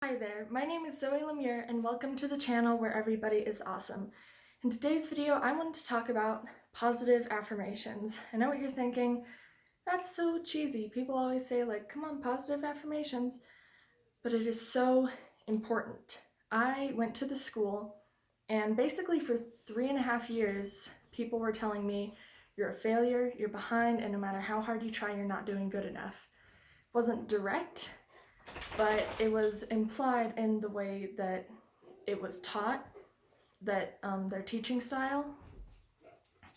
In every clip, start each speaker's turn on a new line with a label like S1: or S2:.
S1: Hi there, my name is Zoe Lemire and welcome to the channel where everybody is awesome. In today's video, I wanted to talk about positive affirmations. I know what you're thinking, that's so cheesy. People always say like, come on, positive affirmations, but it is so important. I went to the school and basically for 3.5 years, people were telling me, you're a failure, you're behind, and no matter how hard you try, you're not doing good enough. It wasn't direct, but it was implied in the way that it was taught, that their teaching style,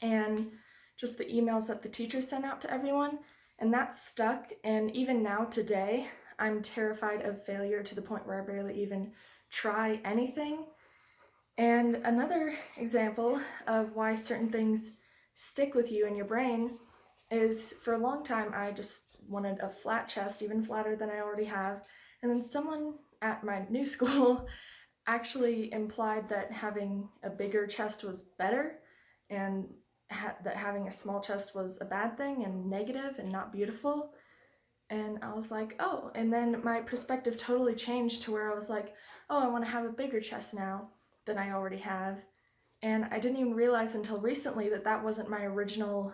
S1: and just the emails that the teachers sent out to everyone, and that stuck. And even now today, I'm terrified of failure to the point where I barely even try anything. And another example of why certain things stick with you in your brain is, for a long time I just wanted a flat chest, even flatter than I already have, and then someone at my new school actually implied that having a bigger chest was better, and that having a small chest was a bad thing and negative and not beautiful. And I was like, oh, and then my perspective totally changed to where I was like, oh, I want to have a bigger chest now than I already have. And I didn't even realize until recently that that wasn't my original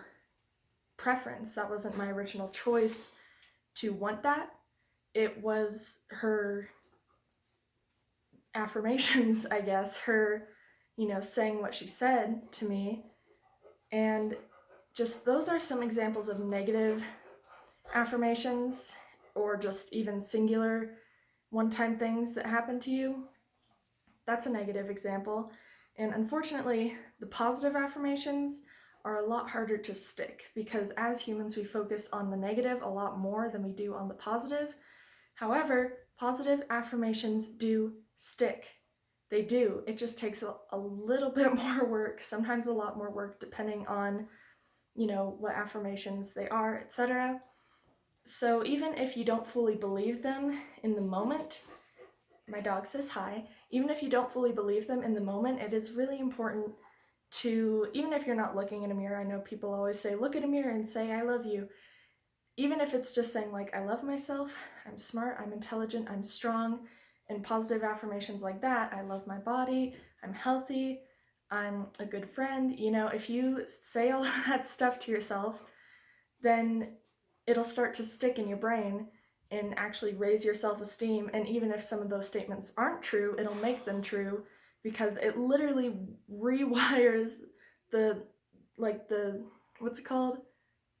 S1: preference, that wasn't my original choice to want that. It was her affirmations, I guess, her, saying what she said to me. And just those are some examples of negative affirmations, or just even singular one-time things that happen to you. That's a negative example. And unfortunately, the positive affirmations are a lot harder to stick, because as humans we focus on the negative a lot more than we do on the positive. However, positive affirmations do stick. They do. It just takes a little bit more work, sometimes a lot more work, depending on, what affirmations they are, etc. So even if you don't fully believe them in the moment, my dog says hi, even if you don't fully believe them in the moment, it is really important to, even if you're not looking in a mirror, I know people always say, look at a mirror and say, I love you. Even if it's just saying like, I love myself, I'm smart, I'm intelligent, I'm strong, and positive affirmations like that, I love my body, I'm healthy, I'm a good friend, if you say all that stuff to yourself, then it'll start to stick in your brain and actually raise your self-esteem. And even if some of those statements aren't true, it'll make them true, because it literally rewires the, what's it called?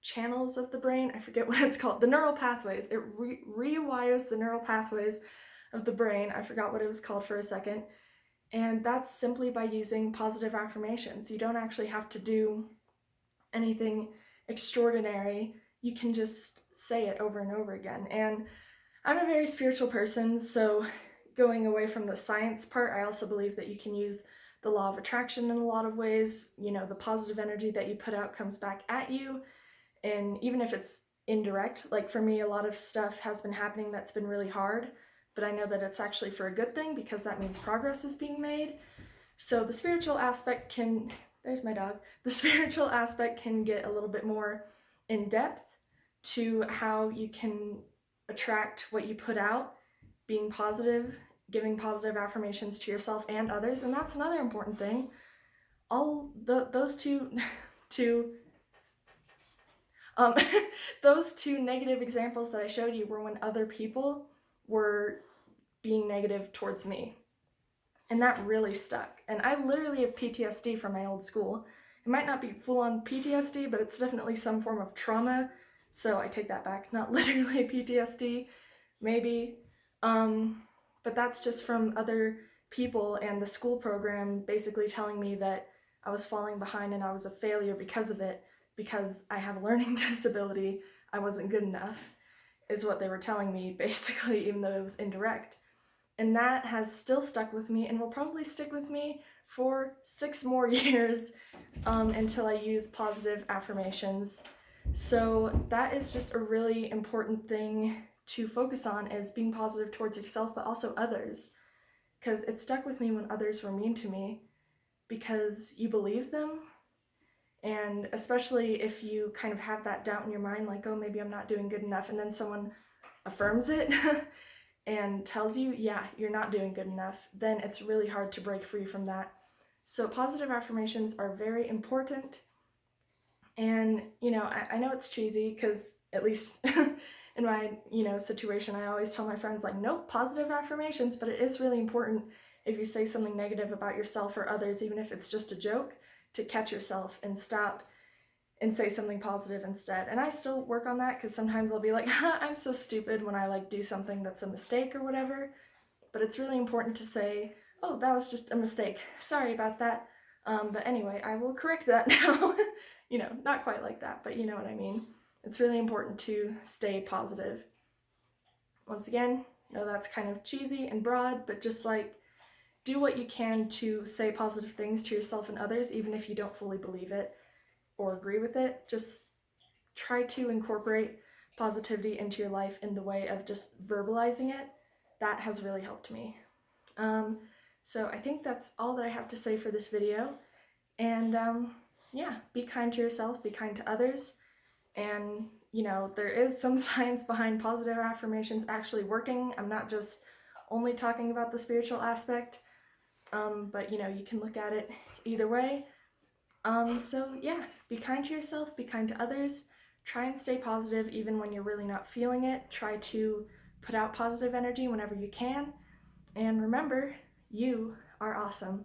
S1: Channels of the brain? I forget what it's called. The neural pathways. It rewires the neural pathways of the brain. I forgot what it was called for a second. And that's simply by using positive affirmations. You don't actually have to do anything extraordinary. You can just say it over and over again. And I'm a very spiritual person, so going away from the science part, I also believe that you can use the law of attraction in a lot of ways. The positive energy that you put out comes back at you. And even if it's indirect, like for me, a lot of stuff has been happening that's been really hard, but I know that it's actually for a good thing, because that means progress is being made. So the spiritual aspect can, there's my dog, the spiritual aspect can get a little bit more in depth to how you can attract what you put out, being positive, giving positive affirmations to yourself and others. And that's another important thing. Those two um, those two negative examples that I showed you were when other people were being negative towards me. And that really stuck. And I literally have PTSD from my old school. It might not be full-on PTSD, but it's definitely some form of trauma. So I take that back. Not literally PTSD, maybe. But that's just from other people and the school program basically telling me that I was falling behind and I was a failure because of it, because I have a learning disability. I wasn't good enough, is what they were telling me, basically, even though it was indirect. And that has still stuck with me and will probably stick with me for 6 more years, until I use positive affirmations. So that is just a really important thing to focus on, is being positive towards yourself, but also others. Because it stuck with me when others were mean to me, because you believe them. And especially if you kind of have that doubt in your mind, like, oh, maybe I'm not doing good enough, and then someone affirms it, and tells you, yeah, you're not doing good enough, then it's really hard to break free from that. So positive affirmations are very important. And, I know it's cheesy because at least in my, situation, I always tell my friends, like, nope, positive affirmations, but it is really important if you say something negative about yourself or others, even if it's just a joke, to catch yourself and stop and say something positive instead. And I still work on that because sometimes I'll be like, I'm so stupid when I like do something that's a mistake or whatever. But it's really important to say, oh, that was just a mistake. Sorry about that. But anyway, I will correct that now. Not quite like that, but you know what I mean. It's really important to stay positive. Once again, no, that's kind of cheesy and broad, but just like do what you can to say positive things to yourself and others, even if you don't fully believe it or agree with it. Just try to incorporate positivity into your life in the way of just verbalizing it. That has really helped me. So I think that's all that I have to say for this video. And yeah, be kind to yourself, be kind to others. And, there is some science behind positive affirmations actually working. I'm not just only talking about the spiritual aspect, but, you can look at it either way. So yeah, be kind to yourself, be kind to others. Try and stay positive even when you're really not feeling it. Try to put out positive energy whenever you can. And remember, you are awesome.